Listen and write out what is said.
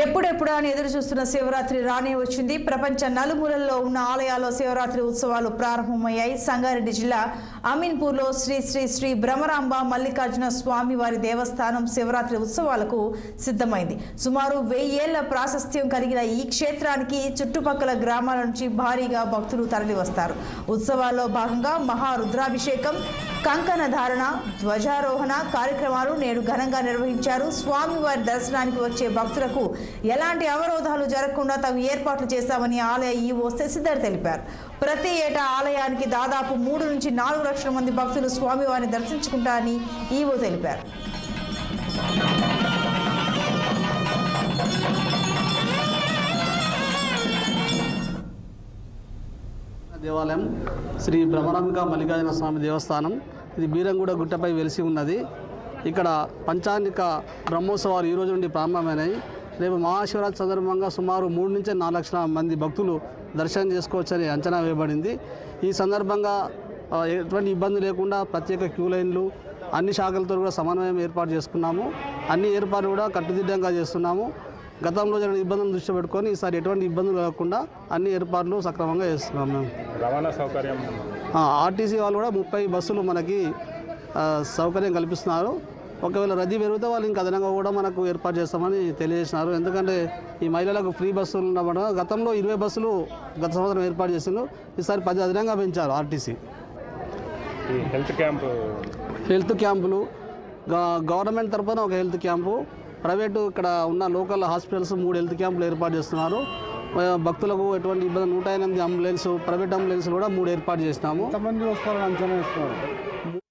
ఎప్పుడెప్పుడా అని ఎదురు చూస్తున్న శివరాత్రి రానే వచ్చింది. ప్రపంచ నలుమూలల్లో ఉన్న ఆలయాల్లో శివరాత్రి ఉత్సవాలు ప్రారంభమయ్యాయి. సంగారెడ్డి జిల్లా అమీన్పూర్లో శ్రీ శ్రీ శ్రీ భ్రమరాంబ మల్లికార్జున స్వామి వారి దేవస్థానం శివరాత్రి ఉత్సవాలకు సిద్ధమైంది. సుమారు 1000 ఏళ్ల ప్రాశస్త్యం కలిగిన ఈ క్షేత్రానికి చుట్టుపక్కల గ్రామాల నుంచి భారీగా భక్తులు తరలి వస్తారు. ఉత్సవాల్లో భాగంగా మహారుద్రాభిషేకం, కంకణ ధారణ, ధ్వజారోహణ కార్యక్రమాలు నేడు ఘనంగా నిర్వహించారు. స్వామివారి దర్శనానికి వచ్చే భక్తులకు ఎలాంటి అవరోధాలు జరగకుండా తగు ఏర్పాట్లు చేశామని ఆలయ ఈవో శశిధర్ తెలిపారు. ప్రతి ఏటా ఆలయానికి దాదాపు 3 నుంచి 4 లక్షల మంది భక్తులు స్వామివారిని దర్శించుకుంటారని ఈవో తెలిపారు. దేవాలయం శ్రీ భ్రమరాంబిక మల్లికార్జున స్వామి దేవస్థానం. ఇది బీరంగూడ గుట్టపై వెలిసి ఉన్నది. ఇక్కడ పంచాంగిక బ్రహ్మోత్సవాలు ఈరోజు నుండి ప్రారంభమైనాయి. రేపు మహాశివరాత్రి సందర్భంగా సుమారు 3 నుంచి 4 లక్షల మంది భక్తులు దర్శనం చేసుకోవచ్చని అంచనా వేయబడింది. ఈ సందర్భంగా ఎటువంటి ఇబ్బంది లేకుండా ప్రత్యేక క్యూ లైన్లు అన్ని శాఖలతో కూడా సమన్వయం ఏర్పాటు చేసుకున్నాము. అన్ని ఏర్పాట్లు కూడా కట్టుదిట్టంగా చేస్తున్నాము. గతంలో జరిగిన ఇబ్బందులను దృష్టి పెట్టుకొని ఈసారి ఎటువంటి ఇబ్బందులు లేకుండా అన్ని ఏర్పాట్లు సక్రమంగా చేస్తున్నాం. మేము రవాణా సౌకర్యం ఆర్టీసీ వాళ్ళు కూడా 30 బస్సులు మనకి సౌకర్యం కల్పిస్తున్నారు. ఒకవేళ రద్దీ పెరిగితే వాళ్ళు ఇంకా అదనంగా కూడా మనకు ఏర్పాటు చేస్తామని తెలియజేసినారు. ఎందుకంటే ఈ మహిళలకు ఫ్రీ బస్సులు ఉండడం గతంలో 20 బస్సులు గత సంవత్సరం ఏర్పాటు చేసిండ్రు. ఈసారి 10 అదనంగా పెంచారు ఆర్టీసీ. హెల్త్ క్యాంపులు గవర్నమెంట్ తరఫున ఒక హెల్త్ క్యాంపు, ప్రైవేటు ఇక్కడ ఉన్న లోకల్ హాస్పిటల్స్ 3 హెల్త్ క్యాంపులు ఏర్పాటు చేస్తున్నారు. భక్తులకు ఎటువంటి ఇబ్బంది 108 అంబులెన్స్, ప్రైవేట్ అంబులెన్స్ కూడా 3 ఏర్పాటు చేసినాము. ఎంతమంది వస్తారని అంచనా వేస్తున్నారు?